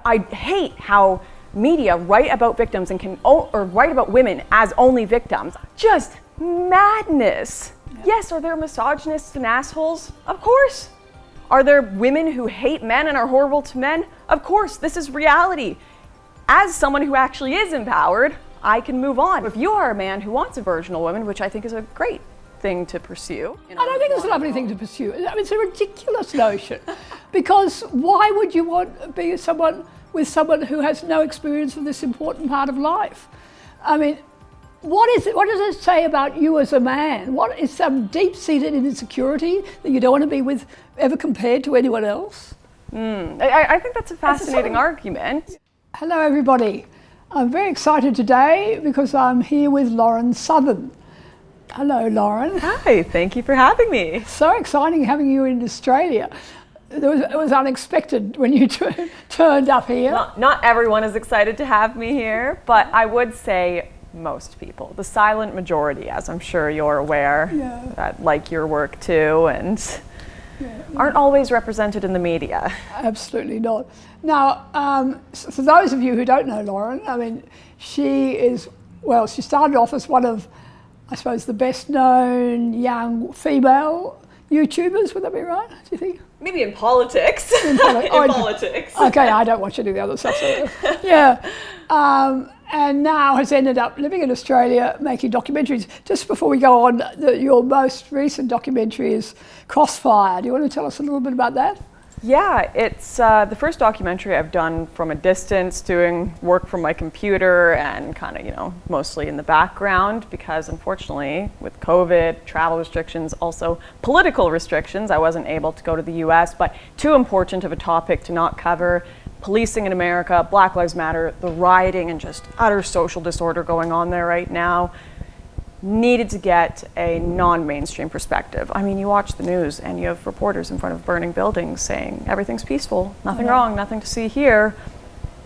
I hate how media write about victims and or write about women as only victims. Just madness. Yes, are there misogynists and assholes? Of course. Are there women who hate men and are horrible to men? Of course, this is reality. As someone who actually is empowered, I can move on. If you are a man who wants a virginal woman, which I think is a great thing to pursue. I don't think it's a lovely thing to pursue. I mean, it's a ridiculous notion. Because why would you want to be with someone who has no experience of this important part of life? I mean, what does it say about you as a man? What is some deep-seated insecurity that you don't want to be with ever compared to anyone else? I think that's a fascinating argument. Hello, everybody. I'm very excited today because I'm here with Lauren and Stefan. Hello, Lauren. Hi, thank you for having me. So exciting having you in Australia. It was unexpected when you turned up here. Not everyone is excited to have me here, but I would say most people, the silent majority, as I'm sure you're aware, that like your work too and aren't always represented in the media. Absolutely not. Now, for those of you who don't know Lauren, I mean, she started off as one of, I suppose, the best known young female YouTubers, would that be right, do you think? Maybe in politics. In politics. Okay, I don't watch any of the other stuff. So, yeah. And now has ended up living in Australia making documentaries. Just before we go on, your most recent documentary is Crossfire. Do you want to tell us a little bit about that? Yeah, it's the first documentary I've done from a distance, doing work from my computer and kind of, mostly in the background because unfortunately with COVID, travel restrictions, also political restrictions, I wasn't able to go to the US, but too important of a topic to not cover. Policing in America, Black Lives Matter, the rioting and just utter social disorder going on there right now. Needed to get a non-mainstream perspective. I mean, you watch the news and you have reporters in front of burning buildings saying everything's peaceful, nothing wrong, nothing to see here.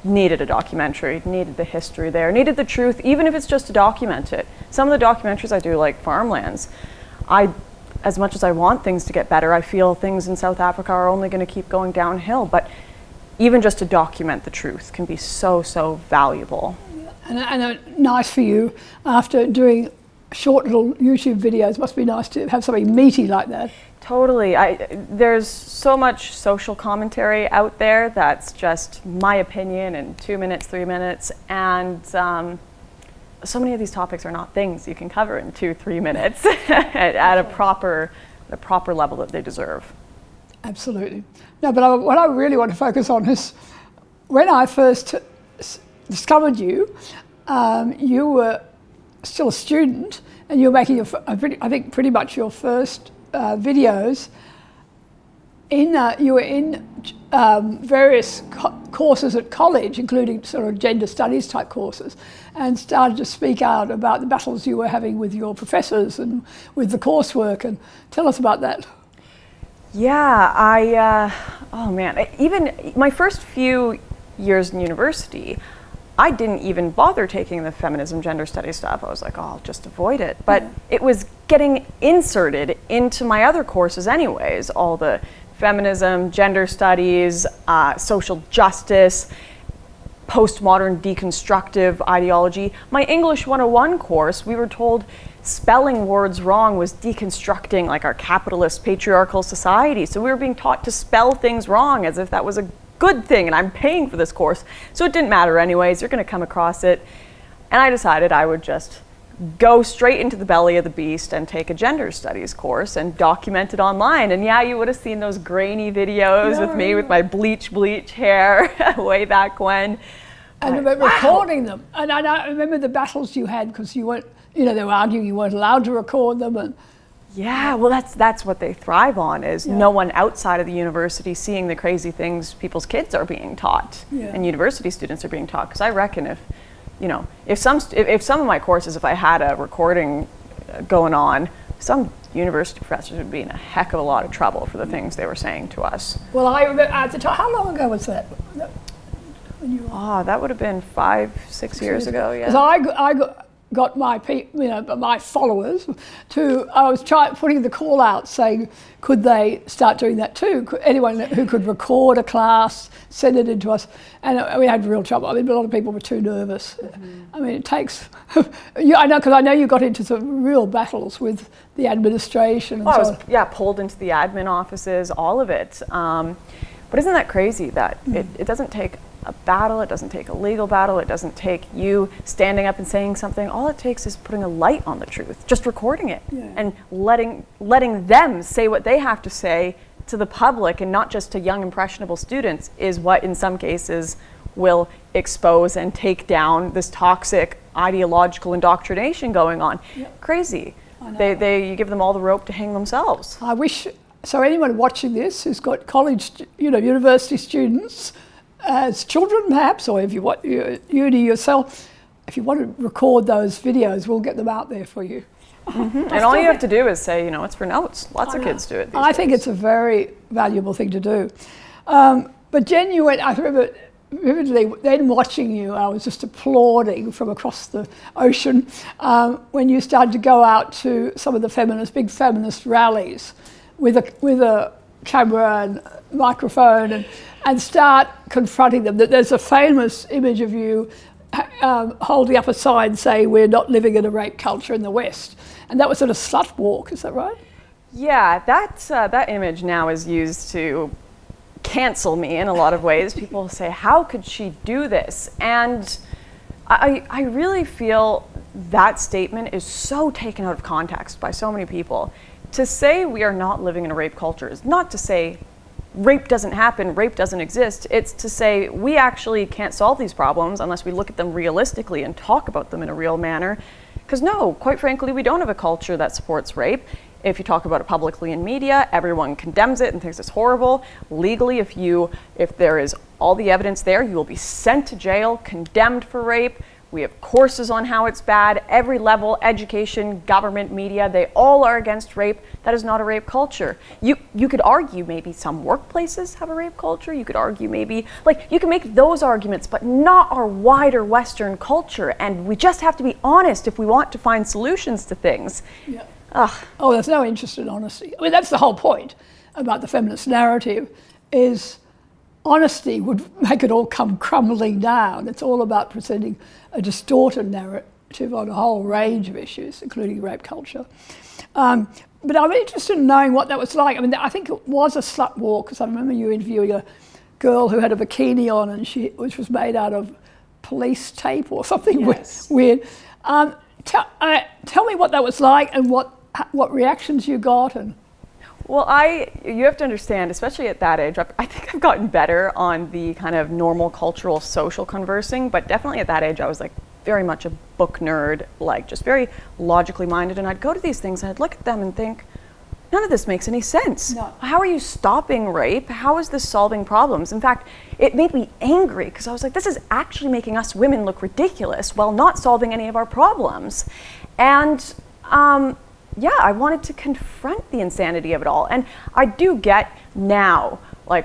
Needed a documentary, needed the history there, needed the truth, even if it's just to document it. Some of the documentaries I do, like Farmlands, as much as I want things to get better, I feel things in South Africa are only going to keep going downhill, but even just to document the truth can be so, so valuable. And nice for you, after doing short little YouTube videos, must be nice to have something meaty like that. Totally. There's so much social commentary out there that's just my opinion in 2 minutes, 3 minutes, and so many of these topics are not things you can cover in 2-3 minutes at a proper level that they deserve. Absolutely. No, but what I really want to focus on is when I first discovered you, you were still a student and you were making, I think, pretty much your first videos. You were in various courses at college, including sort of gender studies type courses, and started to speak out about the battles you were having with your professors and with the coursework. And tell us about that. Yeah, oh man, even my first few years in university, I didn't even bother taking the feminism, gender studies stuff. I was like, oh, I'll just avoid it. But it was getting inserted into my other courses anyways, all the feminism, gender studies, social justice, postmodern deconstructive ideology. My English 101 course, we were told spelling words wrong was deconstructing like our capitalist patriarchal society. So we were being taught to spell things wrong as if that was a good thing, and I'm paying for this course. So it didn't matter anyways, you're gonna come across it. And I decided I would just go straight into the belly of the beast and take a gender studies course and document it online. And yeah, you would have seen those grainy videos with me with my bleach hair way back when. And I remember recording them. And I remember the battles you had because you weren't, they were arguing you weren't allowed to record them. And yeah, well, that's what they thrive on, is no one outside of the university seeing the crazy things people's kids are being taught and university students are being taught. Because I reckon if some of my courses, if I had a recording going on, some university professors would be in a heck of a lot of trouble for the things they were saying to us. Well, I remember at the time, how long ago was that? That would have been 5-6 years ago, yeah. Because got my my followers to, I was putting the call out saying, could they start doing that too? Anyone who could record a class, send it into us, and we had real trouble. I mean, a lot of people were too nervous. Mm-hmm. I mean, it takes, I know you got into some real battles with the administration. And I was pulled into the admin offices, all of it. But isn't that crazy that it doesn't take a battle, it doesn't take a legal battle, it doesn't take you standing up and saying something. All it takes is putting a light on the truth, just recording it and letting them say what they have to say to the public and not just to young impressionable students is what in some cases will expose and take down this toxic ideological indoctrination going on. Yep. Crazy. You give them all the rope to hang themselves. I wish, so anyone watching this who's got college, university students as children perhaps, or if you want uni yourself, if you want to record those videos, we'll get them out there for you. Mm-hmm. And all you have to do is say, it's for notes. Lots of kids do it these days. think it's a very valuable thing to do. But genuine, I remember vividly then watching you, I was just applauding from across the ocean when you started to go out to some of the big feminist rallies with a camera and microphone and start confronting them. There's a famous image of you holding up a sign saying we're not living in a rape culture in the West. And that was at a slut walk, is that right? Yeah, that image now is used to cancel me in a lot of ways. People say, how could she do this? And I really feel that statement is so taken out of context by so many people. To say we are not living in a rape culture is not to say rape doesn't happen, rape doesn't exist. It's to say we actually can't solve these problems unless we look at them realistically and talk about them in a real manner. Because no, quite frankly, we don't have a culture that supports rape. If you talk about it publicly in media, everyone condemns it and thinks it's horrible. Legally, if there is all the evidence there, you will be sent to jail, condemned for rape. We have courses on how it's bad. Every level, education, government, media, they all are against rape. That is not a rape culture. You could argue maybe some workplaces have a rape culture. You could argue maybe, you can make those arguments, but not our wider Western culture. And we just have to be honest if we want to find solutions to things. Yeah. Oh, there's no interest in honesty. I mean, that's the whole point about the feminist narrative is honesty would make it all come crumbling down. It's all about presenting a distorted narrative on a whole range of issues, including rape culture. But I'm interested in knowing what that was like. I mean, I think it was a slut walk, because I remember you interviewing a girl who had a bikini on, and which was made out of police tape or something weird. Tell me what that was like and what reactions you got. Well, you have to understand, especially at that age, I think I've gotten better on the kind of normal cultural social conversing, but definitely at that age I was very much a book nerd, just very logically minded, and I'd go to these things and I'd look at them and think, none of this makes any sense. No. How are you stopping rape? How is this solving problems? In fact, it made me angry because I was like, this is actually making us women look ridiculous while not solving any of our problems. And I wanted to confront the insanity of it all. And I do get now,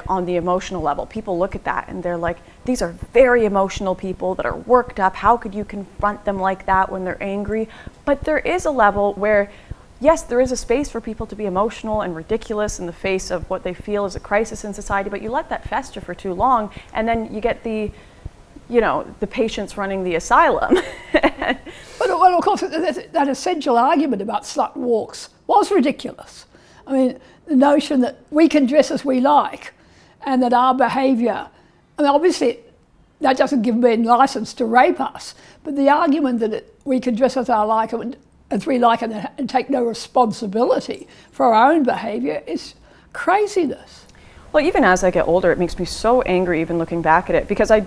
on the emotional level, people look at that and they're like, these are very emotional people that are worked up. How could you confront them like that when they're angry? But there is a level where, yes, there is a space for people to be emotional and ridiculous in the face of what they feel is a crisis in society, but you let that fester for too long, and then you get the patients running the asylum. Well, of course, that essential argument about slut walks was ridiculous. I mean, the notion that we can dress as we like and that our behaviour, obviously that doesn't give men licence to rape us, but the argument that we can dress as we like and take no responsibility for our own behaviour is craziness. Well, even as I get older, it makes me so angry even looking back at it, because I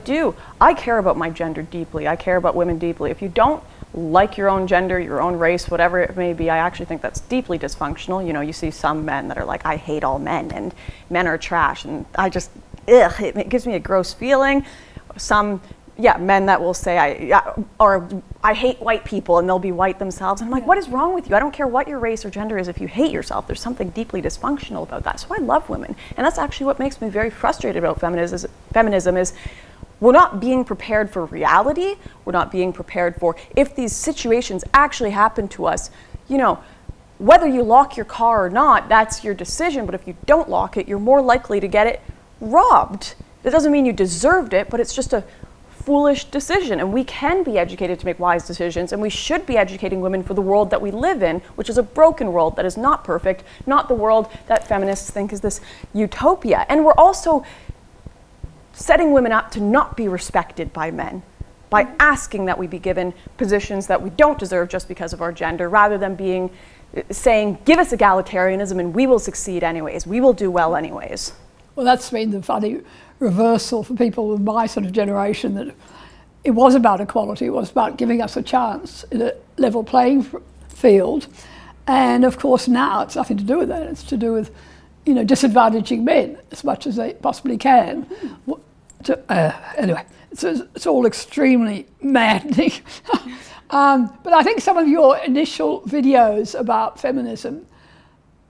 care about my gender deeply. I care about women deeply. If you don't like your own gender, your own race, whatever it may be, I actually think that's deeply dysfunctional. You see some men that are like, I hate all men and men are trash, and it gives me a gross feeling. Some men that will say I hate white people, and they'll be white themselves. And I'm like, what is wrong with you? I don't care what your race or gender is. If you hate yourself, there's something deeply dysfunctional about that. So I love women, and that's actually what makes me very frustrated about feminism is we're not being prepared for reality. We're not being prepared for if these situations actually happen to us, you know, whether you lock your car or not, that's your decision. But if you don't lock it, you're more likely to get it robbed. It doesn't mean you deserved it, but it's just a foolish decision. And we can be educated to make wise decisions, and we should be educating women for the world that we live in, which is a broken world that is not perfect, not the world that feminists think is this utopia. And we're also setting women up to not be respected by men by asking that we be given positions that we don't deserve just because of our gender, rather than saying, give us egalitarianism and we will succeed anyways, we will do well anyways. Well, that's been the funny reversal for people of my sort of generation, that it was about equality, it was about giving us a chance in a level playing field. And of course now it's nothing to do with that, it's to do with, you know, disadvantaging men as much as they possibly can. Anyway, it's all extremely maddening. But I think some of your initial videos about feminism,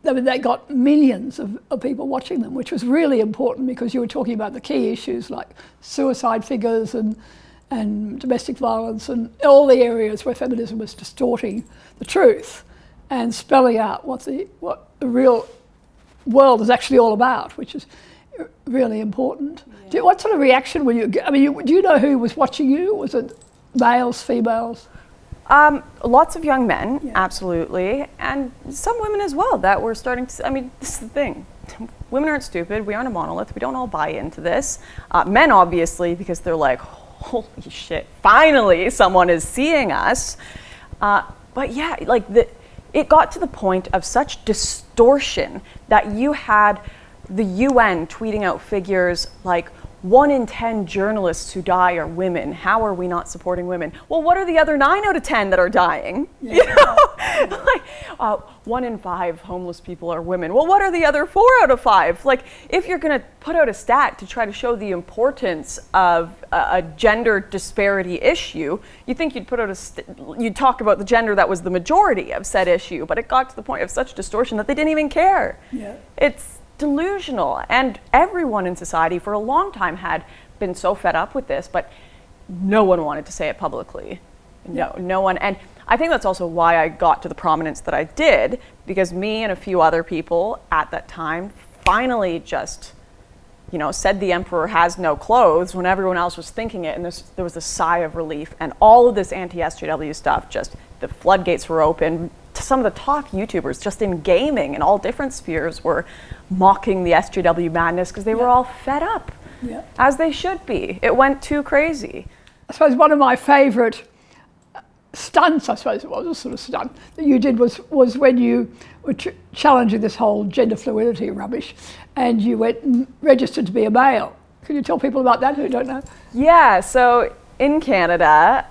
I mean, they got millions of people watching them, which was really important because you were talking about the key issues like suicide figures and domestic violence and all the areas where feminism was distorting the truth and spelling out what the real world is actually all about, which is really important. Yeah. What sort of reaction were you? I mean, do you know who was watching you? Was it males, females? Lots of young men, yeah. Absolutely, and some women as well that were starting to. I mean, this is the thing: women aren't stupid. We aren't a monolith. We don't all buy into this. Men, obviously, because they're like, holy shit! Finally, someone is seeing us. But yeah, like it got to the point of such distortion that you had the UN tweeting out figures like 1 in 10 journalists who die are women. How are we not supporting women? Well, what are the other 9 out of 10 that are dying? Yeah. You know? Like, 1 in 5 homeless people are women. Well, what are the other 4 out of 5? Like, if you're going to put out a stat to try to show the importance of a gender disparity issue, you think you'd put out you'd talk about the gender that was the majority of said issue, but it got to the point of such distortion that they didn't even care. Yeah. It's delusional, and everyone in society for a long time had been so fed up with this, but no one wanted to say it publicly. No one. And I think that's also why I got to the prominence that I did, because me and a few other people at that time finally just, you know, said the emperor has no clothes when everyone else was thinking it, and there was a sigh of relief, and all of this anti-SJW stuff, just the floodgates were open. Some of the top YouTubers just in gaming in all different spheres were mocking the SJW madness because they were all fed up, as they should be. It went too crazy. I suppose one of my favourite stunts, I suppose it was a sort of stunt, that you did was when you were challenging this whole gender fluidity rubbish, and you went and registered to be a male. Can you tell people about that who don't know? Yeah, so in Canada,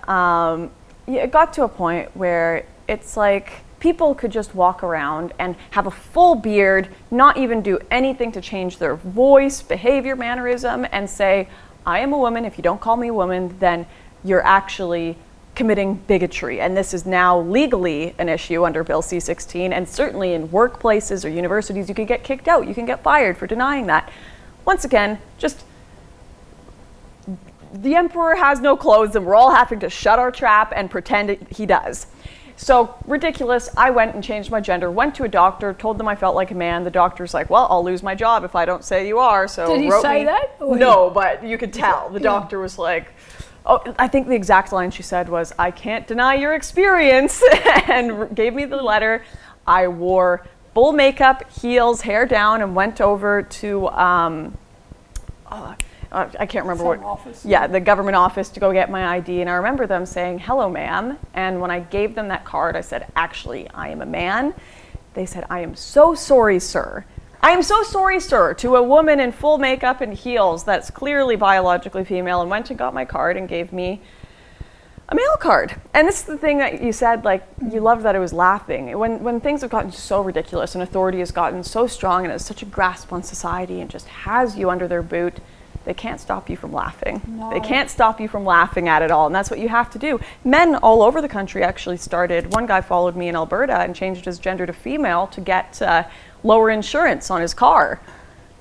it got to a point where it's like people could just walk around and have a full beard, not even do anything to change their voice, behavior, mannerism, and say, I am a woman. If you don't call me a woman, then you're actually committing bigotry. And this is now legally an issue under Bill C-16, and certainly in workplaces or universities, you can get kicked out. You can get fired for denying that. Once again, just the emperor has no clothes, and we're all having to shut our trap and pretend he does. So ridiculous. I went and changed my gender, went to a doctor, told them I felt like a man. The doctor's like, well, I'll lose my job if I don't say you are. So did he say that? No, but you could tell. The doctor was like, oh, I think the exact line she said was, I can't deny your experience, and gave me the letter. I wore full makeup, heels, hair down, and went over to, I can't remember what office. Yeah, the government office to go get my ID, and I remember them saying, hello, ma'am. And when I gave them that card, I said, actually, I am a man. They said, I am so sorry, sir. I am so sorry, sir, to a woman in full makeup and heels that's clearly biologically female, and went and got my card and gave me a male card. And this is the thing that you said, like, you loved that I was laughing. When things have gotten so ridiculous and authority has gotten so strong and has such a grasp on society and just has you under their boot, they can't stop you from laughing. No. They can't stop you from laughing at it all, and that's what you have to do. Men all over the country actually started. One guy followed me in Alberta and changed his gender to female to get lower insurance on his car.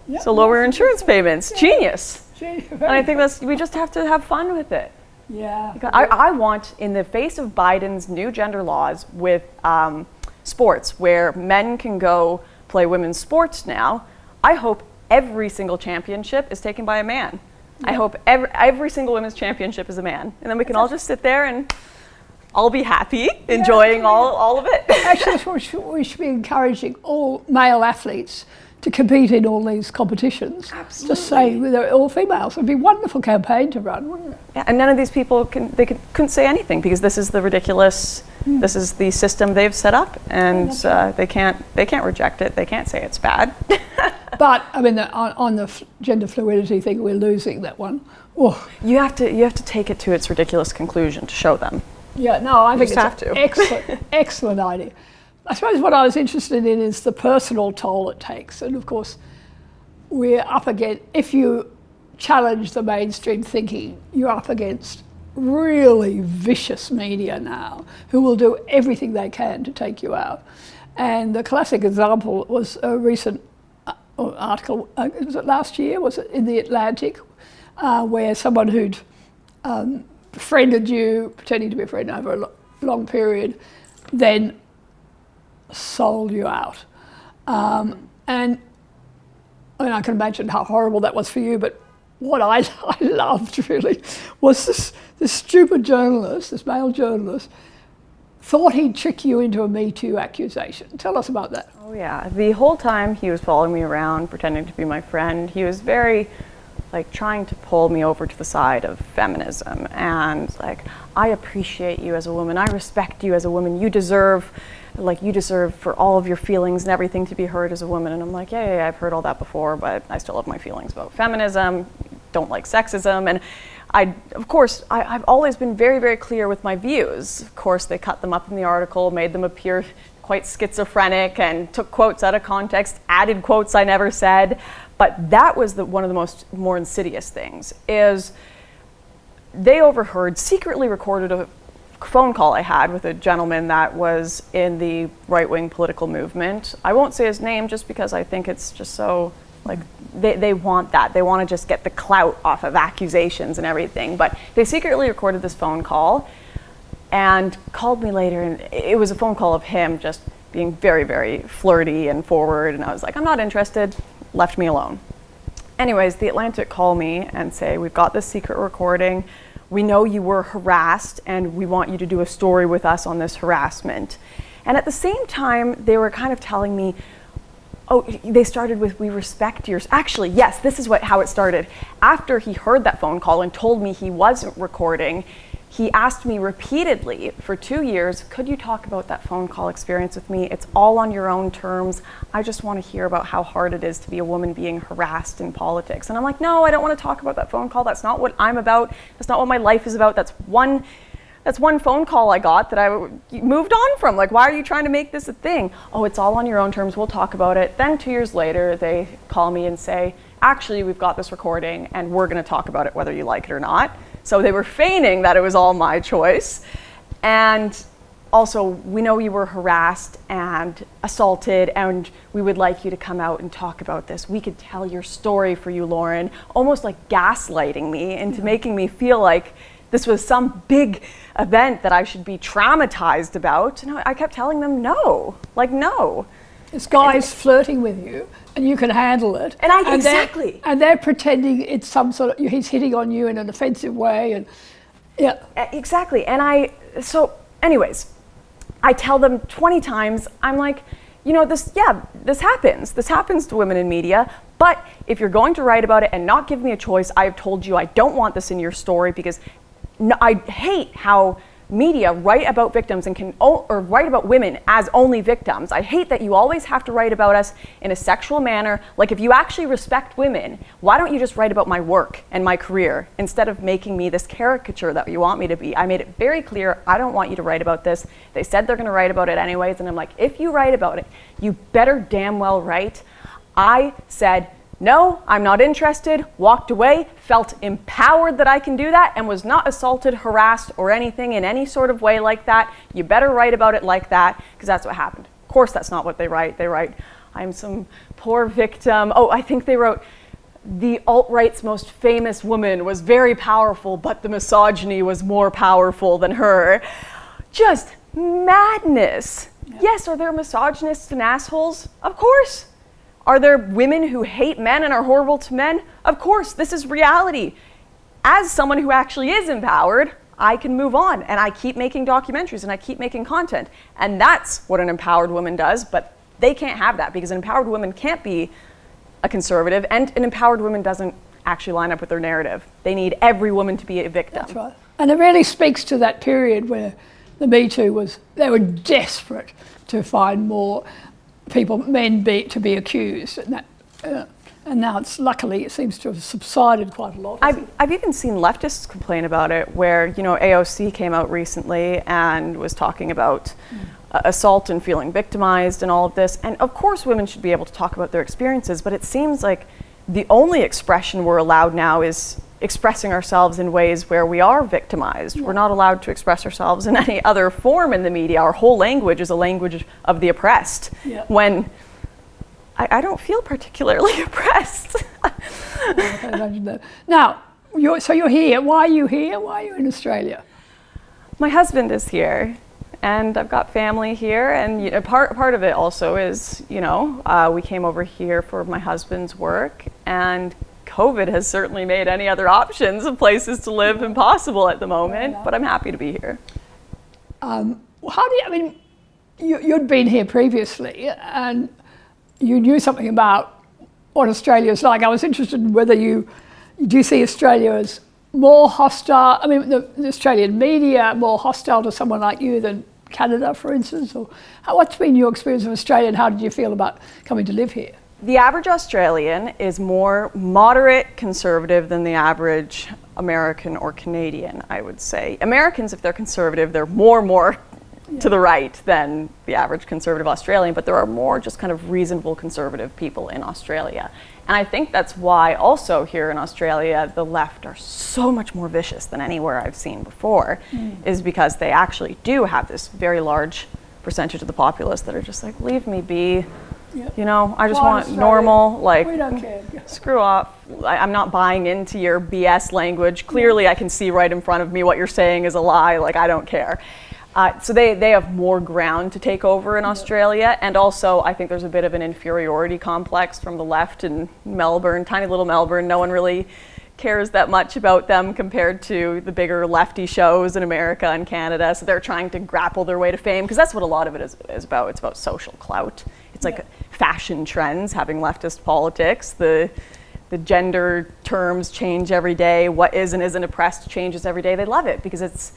Yep. So lower insurance payments. Yeah. Genius. And I think we just have to have fun with it. Yeah. I want, in the face of Biden's new gender laws with sports, where men can go play women's sports now, I hope every single championship is taken by a man. Yeah. I hope every single women's championship is a man. And then we can all just sit there and all be happy, enjoying all of it. Actually, we should be encouraging all male athletes to compete in all these competitions. Absolutely. Just say they're all females. It would be a wonderful campaign to run, wouldn't it? Yeah, and none of these people couldn't say anything because this is the ridiculous, this is the system they've set up, and they can't reject it. They can't say it's bad. But I mean, on the gender fluidity thing, we're losing that one. Oh. You have to take it to its ridiculous conclusion to show them. Yeah, no, I think it's an excellent idea. I suppose what I was interested in is the personal toll it takes. And of course, we're up against, if you challenge the mainstream thinking, you're up against really vicious media now who will do everything they can to take you out. And the classic example was a recent article, was it last year, was it in the Atlantic, where someone who'd befriended you, pretending to be a friend over a long period, then sold you out. And I mean, I can imagine how horrible that was for you, but what I loved really was this stupid journalist, this male journalist, thought he'd trick you into a Me Too accusation. Tell us about that. Oh yeah, the whole time he was following me around, pretending to be my friend, he was very trying to pull me over to the side of feminism, and I appreciate you as a woman, I respect you as a woman, you deserve for all of your feelings and everything to be heard as a woman. And I'm like, yeah, I've heard all that before, but I still have my feelings about feminism, don't like sexism. And I've always been very, very clear with my views. Of course, they cut them up in the article, made them appear quite schizophrenic, and took quotes out of context, added quotes I never said. But that was one of the more insidious things, is they overheard, secretly recorded a phone call I had with a gentleman that was in the right-wing political movement. I won't say his name just because I think it's just so, they want that. They want to just get the clout off of accusations and everything. But they secretly recorded this phone call and called me later, and it was a phone call of him just being very, very flirty and forward, and I was like, I'm not interested, left me alone. Anyways, the Atlantic called me and say, we've got this secret recording, we know you were harassed, and we want you to do a story with us on this harassment. And at the same time, they were kind of telling me, they started with, we respect yours. Actually, yes, this is how it started. After he heard that phone call and told me he wasn't recording, he asked me repeatedly for 2 years, could you talk about that phone call experience with me? It's all on your own terms. I just want to hear about how hard it is to be a woman being harassed in politics. And I'm like, no, I don't want to talk about that phone call. That's not what I'm about. That's not what my life is about. That's one phone call I got that I moved on from. Why are you trying to make this a thing? Oh, it's all on your own terms. We'll talk about it. Then 2 years later, they call me and say, actually, we've got this recording and we're going to talk about it whether you like it or not. So they were feigning that it was all my choice. And also, we know you were harassed and assaulted, and we would like you to come out and talk about this. We could tell your story for you, Lauren, almost like gaslighting me into making me feel like this was some big event that I should be traumatized about. And I kept telling them no, no. This guy's flirting with you, and you can handle it. Exactly. And they're pretending it's some sort of, he's hitting on you in an offensive way, and yeah. Exactly. And so anyways, I tell them 20 times, I'm like, this happens. This happens to women in media. But if you're going to write about it and not give me a choice, I've told you I don't want this in your story, because I hate how media write about victims and or write about women as only victims. I hate that you always have to write about us in a sexual manner. If you actually respect women, why don't you just write about my work and my career instead of making me this caricature that you want me to be? I made it very clear, I don't want you to write about this. They said they're going to write about it anyways, and I'm like, if you write about it, you better damn well write. I said, no, I'm not interested, walked away, felt empowered that I can do that, and was not assaulted, harassed, or anything in any sort of way like that. You better write about it like that, because that's what happened. Of course, that's not what they write. They write, I'm some poor victim. Oh, I think they wrote, the alt-right's most famous woman was very powerful, but the misogyny was more powerful than her. Just madness. Yeah. Yes, are there misogynists and assholes? Of course. Are there women who hate men and are horrible to men? Of course, this is reality. As someone who actually is empowered, I can move on, and I keep making documentaries and I keep making content. And that's what an empowered woman does, but they can't have that because an empowered woman can't be a conservative, and an empowered woman doesn't actually line up with their narrative. They need every woman to be a victim. That's right. And it really speaks to that period where the Me Too they were desperate to find more people, men to be accused. And now luckily it seems to have subsided quite a lot. I've even seen leftists complain about it, where, AOC came out recently and was talking about assault and feeling victimized and all of this. And of course women should be able to talk about their experiences, but it seems like the only expression we're allowed now is expressing ourselves in ways where we are victimized. Yeah. We're not allowed to express ourselves in any other form in the media. Our whole language is a language of the oppressed. Yeah. When I don't feel particularly oppressed. I can imagine that. Now, you're here. Why are you here? Why are you in Australia? My husband is here, and I've got family here, and part of it also is, we came over here for my husband's work, and COVID has certainly made any other options of places to live impossible at the moment, but I'm happy to be here. You'd been here previously, and you knew something about what Australia's like. I was interested in whether do you see Australia as more hostile, the Australian media more hostile to someone like you than Canada, for instance? Or what's been your experience of Australia, and how did you feel about coming to live here? The average Australian is more moderate conservative than the average American or Canadian, I would say. Americans, if they're conservative, they're more to the right than the average conservative Australian, but there are more just kind of reasonable conservative people in Australia. And I think that's why also here in Australia, the left are so much more vicious than anywhere I've seen before, is because they actually do have this very large percentage of the populace that are just like, leave me be. Yep. I just want Australia, normal, we don't care. Screw off. I'm not buying into your BS language. Clearly I can see right in front of me what you're saying is a lie, I don't care. So they have more ground to take over in Australia, and also I think there's a bit of an inferiority complex from the left in Melbourne, tiny little Melbourne. No one really cares that much about them compared to the bigger lefty shows in America and Canada, so they're trying to grapple their way to fame, because that's what a lot of it is about. It's about social clout. It's like fashion trends, having leftist politics, the gender terms change every day, what is and isn't oppressed changes every day. They love it because it's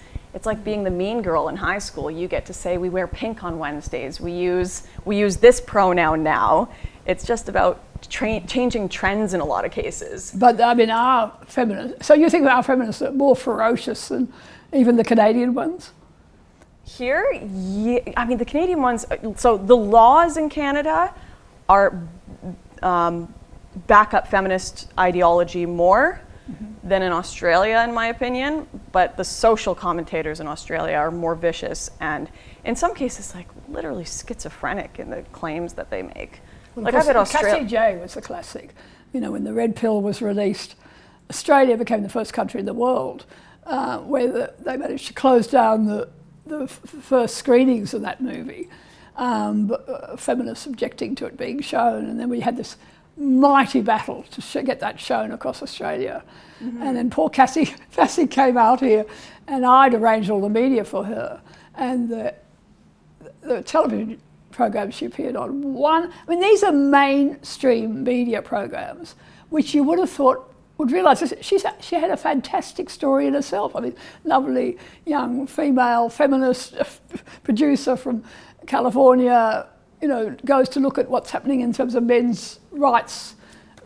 like being the mean girl in high school. You get to say we wear pink on Wednesdays. We use this pronoun now. It's just about changing trends in a lot of cases. But our feminists, so you think our feminists are more ferocious than even the Canadian ones? Here, the Canadian ones, so the laws in Canada are back up feminist ideology more than in Australia, in my opinion, but the social commentators in Australia are more vicious and in some cases literally schizophrenic in the claims that they make. Well, I've had Cassie J was the classic. When the Red Pill was released, Australia became the first country in the world where they managed to close down the first screenings of that movie, feminists objecting to it being shown, and then we had this mighty battle to get that shown across Australia. And then poor Cassie came out here, and I'd arranged all the media for her, and the television programs she appeared on. These are mainstream media programs, which you would have thought would realise she had a fantastic story in herself. Lovely young female feminist producer from California, goes to look at what's happening in terms of men's rights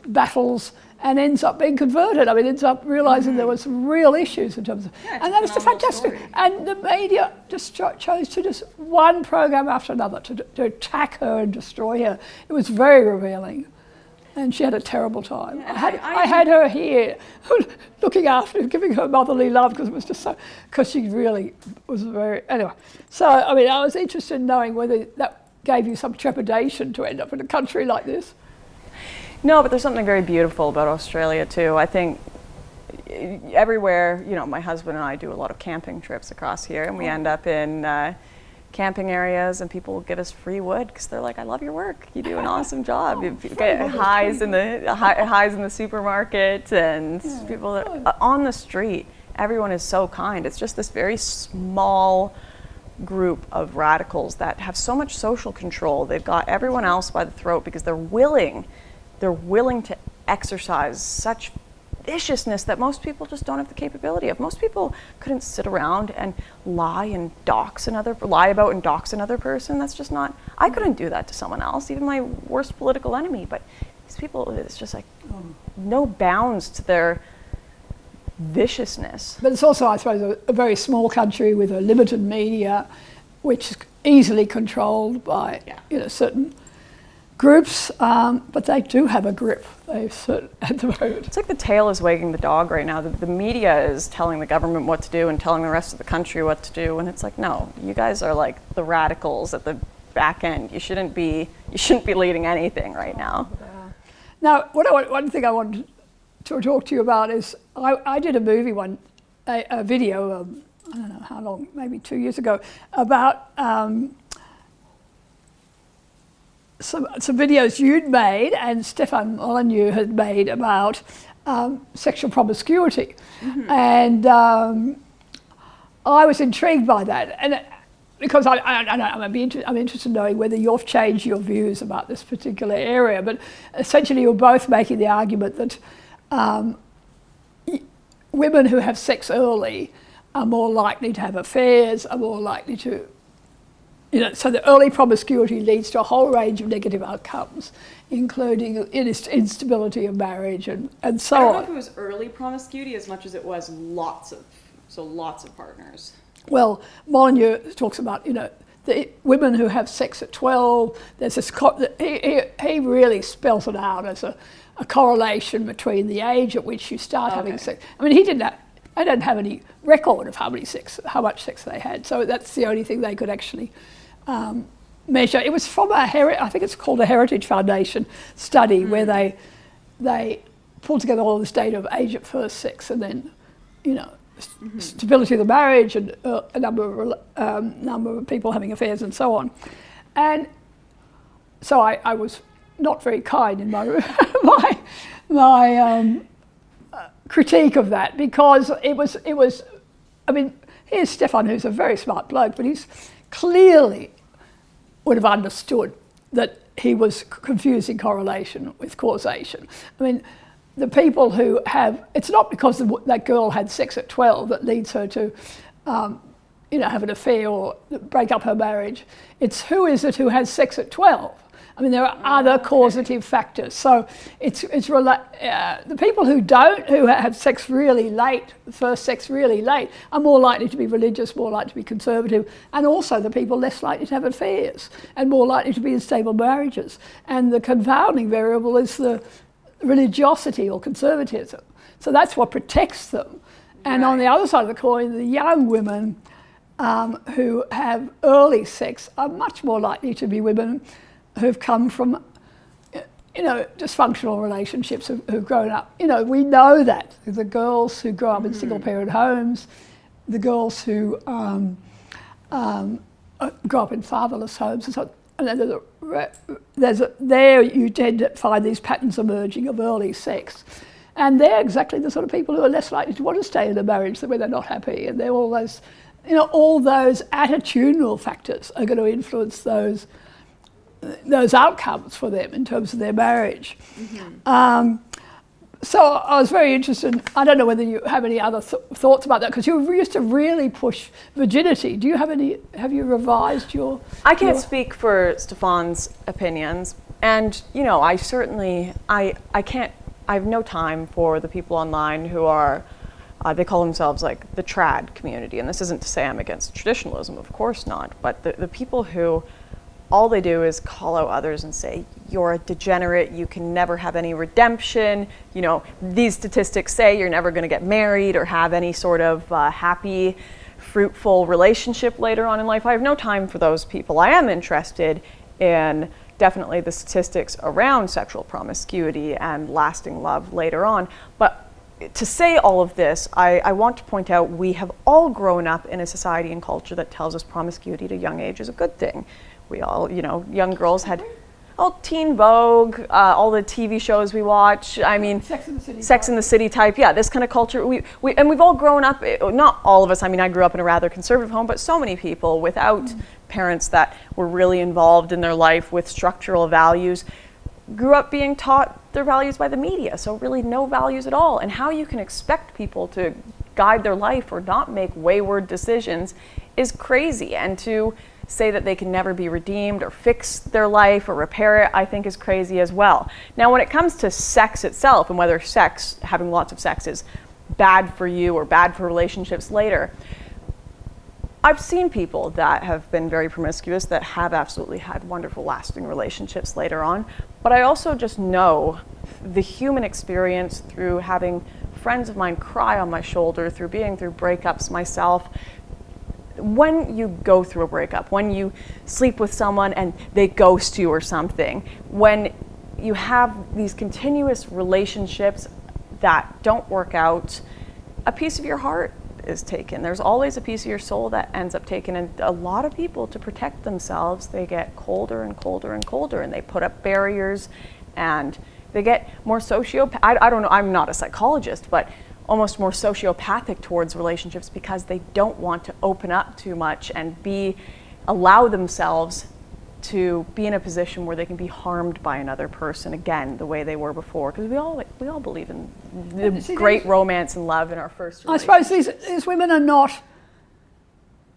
battles and ends up being converted. Ends up realising there were some real issues in terms of... and that was fantastic. Story. And the media just chose to just one program after another to attack her and destroy her. It was very revealing. And she had a terrible time. Yeah, I had her here looking after her, giving her motherly love, because it was just so... Because she really was very... Anyway, so, I was interested in knowing whether that gave you some trepidation to end up in a country like this. No, but there's something very beautiful about Australia too. I think everywhere, my husband and I do a lot of camping trips across here, and we end up in camping areas, and people will give us free wood because they're like, "I love your work. You do an awesome job. You get highs in the supermarket, and people on the street. Everyone is so kind. It's just this very small group of radicals that have so much social control. They've got everyone else by the throat because they're willing to exercise such viciousness that most people just don't have the capability of. Most people couldn't sit around and lie about and dox another person. That's just not, I couldn't do that to someone else, even my worst political enemy. But these people, it's just like no bounds to their viciousness. But it's also, I suppose, a very small country with a limited media, which is easily controlled by certain groups, but they do have a grip. At the moment. It's like the tail is wagging the dog right now. The media is telling the government what to do and telling the rest of the country what to do, and it's like, no, you guys are like the radicals at the back end. You shouldn't be leading anything right now. Now, one thing I wanted to talk to you about is I did a movie a video, I don't know how long, maybe 2 years ago, about some videos you'd made and Stefan Molyneux had made about sexual promiscuity. Mm-hmm. And I was intrigued by that. And because I'm interested in knowing whether you've changed your views about this particular area. But essentially you're both making the argument that women who have sex early are more likely to have affairs, are more likely to, so the early promiscuity leads to a whole range of negative outcomes, including instability of marriage and so on. I don't know if it was early promiscuity as much as it was lots of partners. Well, Molyneux talks about, the women who have sex at 12, there's this, he really spells it out as a correlation between the age at which you start having sex. I mean, I don't have any record of how much sex they had, so that's the only thing they could actually measure. It was from I think it's called a Heritage Foundation study where they pulled together all this data of age at first sex and then, stability of the marriage and a number of people having affairs and so on. And so I was not very kind in my critique of that, because it was. I mean, here's Stefan, who's a very smart bloke, but he's clearly would have understood that he was confusing correlation with causation. I mean, the people who have, it's not because that girl had sex at 12 that leads her to, have an affair or break up her marriage. It's who is it who has sex at 12? I mean, there are other causative factors. So the people who have sex really late, first sex really late, are more likely to be religious, more likely to be conservative, and also the people less likely to have affairs and more likely to be in stable marriages. And the confounding variable is the religiosity or conservatism. So that's what protects them. And on the other side of the coin, the young women who have early sex are much more likely to be women who've come from, dysfunctional relationships, who've grown up. We know that. The girls who grow up in single-parent homes, the girls who grow up in fatherless homes, and so on. And there you tend to find these patterns emerging of early sex. And they're exactly the sort of people who are less likely to want to stay in a marriage when they're not happy. And they're all those attitudinal factors are going to influence those outcomes for them in terms of their marriage. Mm-hmm. So I was very interested. I don't know whether you have any other thoughts about that, because you used to really push virginity. Do you have any? Have you revised your? I can't speak for Stefan's opinions, and I certainly I can't. I have no time for the people online who are. They call themselves like the trad community, and this isn't to say I'm against traditionalism, of course not. But the people who all they do is call out others and say, you're a degenerate, you can never have any redemption, these statistics say you're never going to get married or have any sort of happy, fruitful relationship later on in life. I have no time for those people. I am interested in definitely the statistics around sexual promiscuity and lasting love later on. But to say all of this, I want to point out we have all grown up in a society and culture that tells us promiscuity at a young age is a good thing. We all, young girls had Teen Vogue, all the TV shows we watch. I mean, Sex in the City type. Yeah, this kind of culture. We've all grown up. Not all of us. I mean, I grew up in a rather conservative home, but so many people without parents that were really involved in their life with structural values grew up being taught their values by the media. So really, no values at all. And how you can expect people to guide their life or not make wayward decisions is crazy. And to say that they can never be redeemed or fix their life or repair it, I think is crazy as well. Now, when it comes to sex itself and whether having lots of sex is bad for you or bad for relationships later, I've seen people that have been very promiscuous that have absolutely had wonderful lasting relationships later on. But I also just know the human experience through having friends of mine cry on my shoulder, through being through breakups myself. When you go through a breakup, when you sleep with someone and they ghost you or something, when you have these continuous relationships that don't work out, a piece of your heart is taken. There's always a piece of your soul that ends up taken, and a lot of people, to protect themselves, they get colder and colder and colder, and they put up barriers, and they get more I don't know, I'm not a psychologist, but almost more sociopathic towards relationships because they don't want to open up too much and allow themselves to be in a position where they can be harmed by another person again the way they were before, because we all believe in the great romance and love in our first relationship. I suppose these women are not,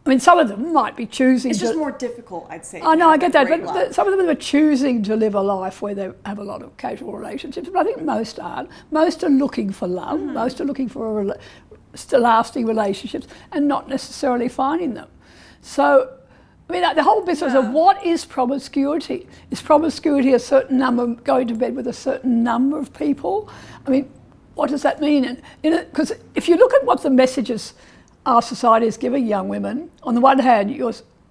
I mean, some of them might be choosing It's just more difficult, I'd say. I know, I get that, but some of them are choosing to live a life where they have a lot of casual relationships, but I think most aren't. Most are looking for love, most are looking for lasting relationships and not necessarily finding them. So, I mean, the whole business of what is promiscuity? Is promiscuity a certain number, going to bed with a certain number of people? I mean, what does that mean? Because if you look at what the messages our society is giving young women, on the one hand,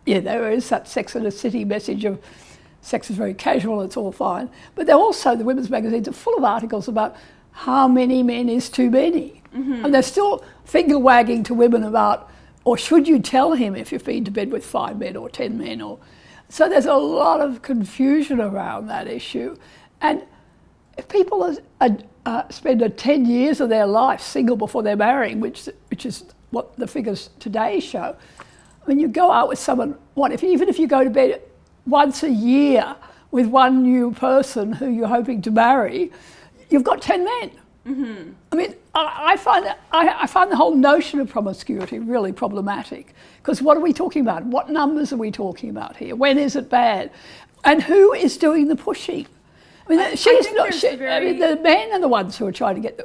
there is that Sex in the City message of sex is very casual, it's all fine. But they're also, the women's magazines are full of articles about how many men is too many. And they're still finger wagging to women about, or should you tell him if you've been to bed with 5 men or 10 men? So there's a lot of confusion around that issue. And if people spend 10 years of their life single before they're marrying, which is what the figures today show, when you go out with someone, even if you go to bed once a year with one new person who you're hoping to marry, you've got 10 men. I mean, I find the whole notion of promiscuity really problematic, because what are we talking about? What numbers are we talking about here? When is it bad? And who is doing the pushing? I mean, the men are the ones who are trying to get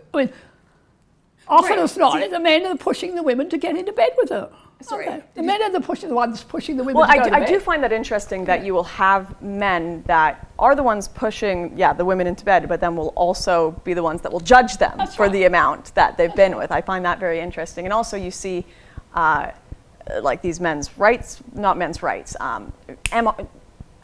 often it's not. The men are pushing the women to get into bed with her. Sorry. The men are the ones pushing the women to go to bed. I do find that interesting that you will have men that are the ones pushing, the women into bed, but then will also be the ones that will judge them for the amount that they've been with. I find that very interesting. And also you see like these men's rights, not men's rights,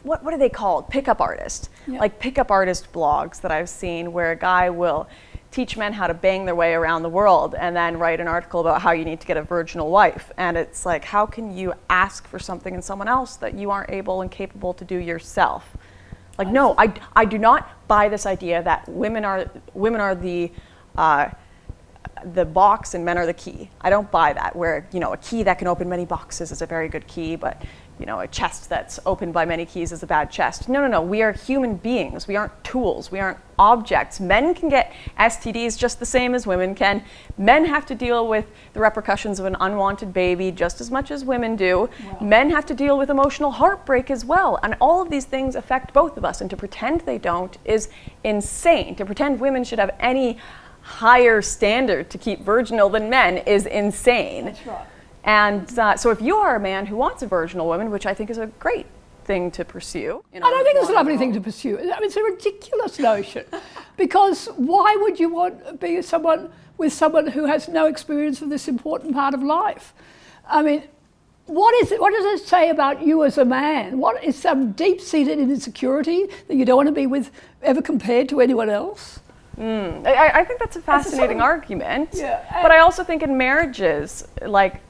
what are they called? Pickup artists. Yeah. Like pickup artist blogs that I've seen where a guy will teach men how to bang their way around the world and then write an article about how you need to get a virginal wife. And it's like, how can you ask for something in someone else that you aren't able and capable to do yourself? Like, no, I do not buy this idea that women are the box and men are the key. I don't buy that, where, a key that can open many boxes is a very good key, but a chest that's opened by many keys is a bad chest. No. We are human beings. We aren't tools. We aren't objects. Men can get STDs just the same as women can. Men have to deal with the repercussions of an unwanted baby just as much as women do. Wow. Men have to deal with emotional heartbreak as well. And all of these things affect both of us. And to pretend they don't is insane. To pretend women should have any higher standard to keep virginal than men is insane. That's right. And so if you are a man who wants a virginal woman, which I think is a great thing to pursue. I don't think it's a lovely thing to pursue. I mean, it's a ridiculous notion. Because why would you want to be with someone who has no experience of this important part of life? I mean, what is it? What does it say about you as a man? What is some deep-seated insecurity that you don't want to be with ever compared to anyone else? I think that's a fascinating argument. Yeah, but I also think in marriages, like,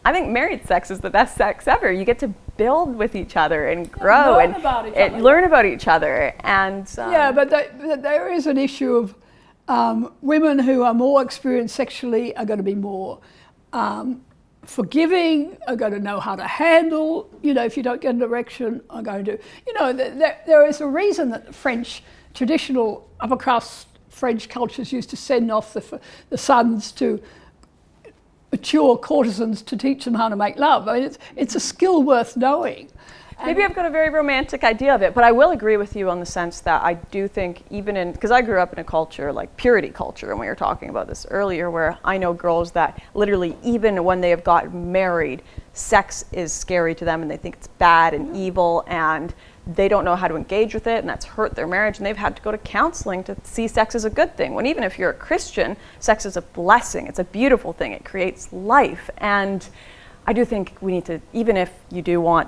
I think married sex is the best sex ever. You get to build with each other and grow learn about each other. learn about each other. And but there is an issue of women who are more experienced sexually are going to be more forgiving, are going to know how to handle, if you don't get an erection, are going to, there is a reason that the French, traditional upper class French cultures used to send off the sons to mature courtesans to teach them how to make love. I mean, it's a skill worth knowing. Maybe I've got a very romantic idea of it, but I will agree with you on the sense that I do think because I grew up in a culture like purity culture, and we were talking about this earlier, where I know girls that literally even when they have gotten married, sex is scary to them and they think it's bad and evil and they don't know how to engage with it, and that's hurt their marriage, and they've had to go to counseling to see sex as a good thing. When even if you're a Christian, sex is a blessing. It's a beautiful thing. It creates life. And I do think we need to, even if you do want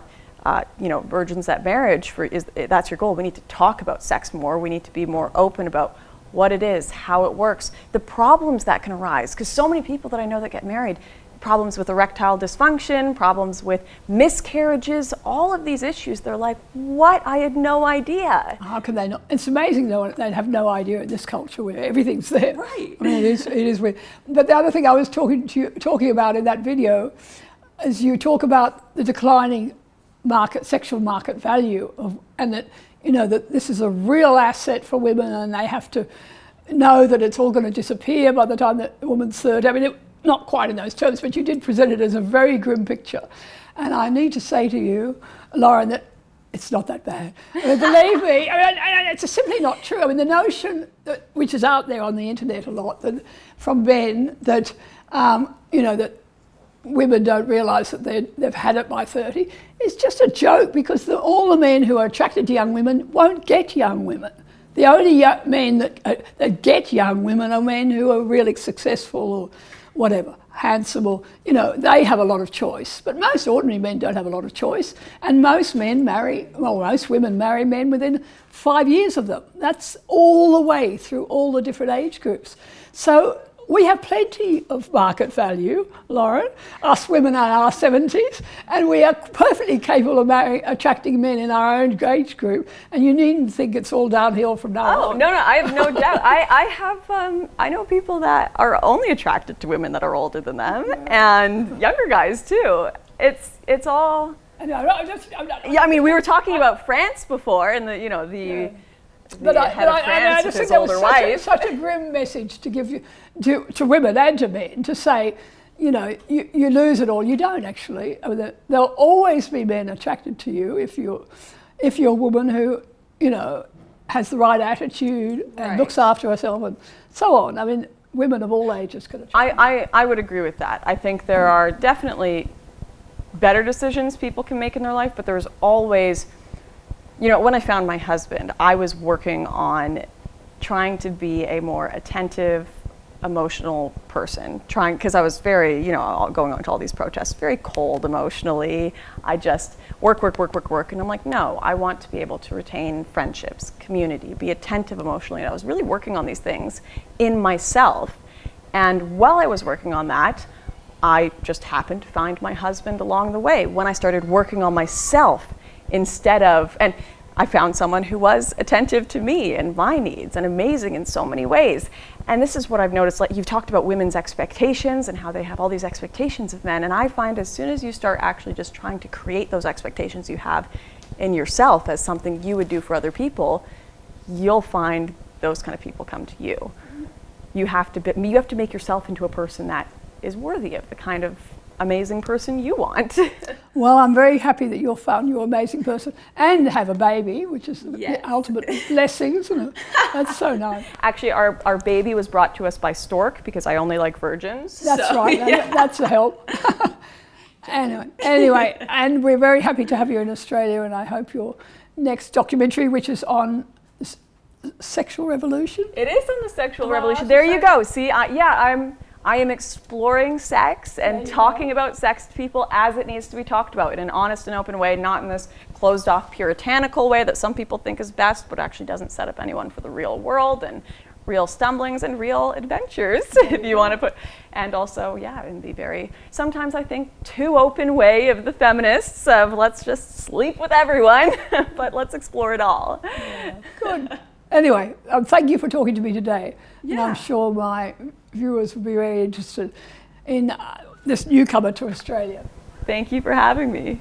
virgins at marriage, that's your goal, we need to talk about sex more. We need to be more open about what it is, how it works, the problems that can arise. Because so many people that I know that get married, problems with erectile dysfunction, problems with miscarriages, all of these issues, they're like, what? I had no idea. How can they not? It's amazing though, they have no idea in this culture where everything's there. Right. I mean, it is weird. But the other thing I was talking about in that video is you talk about the declining sexual market value and that, that this is a real asset for women and they have to know that it's all going to disappear by the time that the woman's 30. I mean, not quite in those terms, but you did present it as a very grim picture. And I need to say to you, Lauren, that it's not that bad. I mean, believe me, it's simply not true. I mean, the notion, which is out there on the internet a lot, that from men, that, that women don't realise that they've had it by 30, is just a joke, because all the men who are attracted to young women won't get young women. The only men that get young women are men who are really successful or whatever, handsome, or, they have a lot of choice. But most ordinary men don't have a lot of choice. And most women marry men within 5 years of them. That's all the way through all the different age groups. So we have plenty of market value, Lauren, us women in our 70s, and we are perfectly capable of attracting men in our own age group, and you needn't think it's all downhill from now on. Oh, no, I have no doubt. I know people that are only attracted to women that are older than them, and younger guys too. It's all... we were talking about France before, and the head of France with his older wife. Such a grim message to give to women and to men, to say, you lose it all. You don't actually. I mean, there'll always be men attracted to you if you're a woman who, has the right attitude and looks after herself and so on. I mean, women of all ages can attract. I would agree with that. I think there are definitely better decisions people can make in their life, but there's always... when I found my husband, I was working on trying to be a more attentive, emotional person, because I was very, going on to all these protests, very cold emotionally. I just work, and I'm like, no, I want to be able to retain friendships, community, be attentive emotionally. And I was really working on these things in myself. And while I was working on that, I just happened to find my husband along the way when I started working on myself. And I found someone who was attentive to me and my needs and amazing in so many ways. And this is what I've noticed, like you've talked about women's expectations and how they have all these expectations of men. And I find as soon as you start actually just trying to create those expectations you have in yourself as something you would do for other people, you'll find those kind of people come to you. You have to make yourself into a person that is worthy of the kind of amazing person you want. Well, I'm very happy that you've found your amazing person and have a baby, which is the ultimate blessing, isn't it? That's so nice. Actually, our baby was brought to us by stork because I only like virgins. That's right. Yeah. That's a help. Anyway, and we're very happy to have you in Australia, and I hope your next documentary, which is on sexual revolution. It is on the sexual revolution. There you go. See, I am exploring sex and talking about sex to people as it needs to be talked about in an honest and open way, not in this closed off puritanical way that some people think is best, but actually doesn't set up anyone for the real world and real stumblings and real adventures, if you want to put, and also, in the very, sometimes I think, too open way of the feminists of let's just sleep with everyone, but let's explore it all. Yeah, good. Anyway, thank you for talking to me today. Yeah. And I'm sure my viewers will be very interested in this newcomer to Australia. Thank you for having me.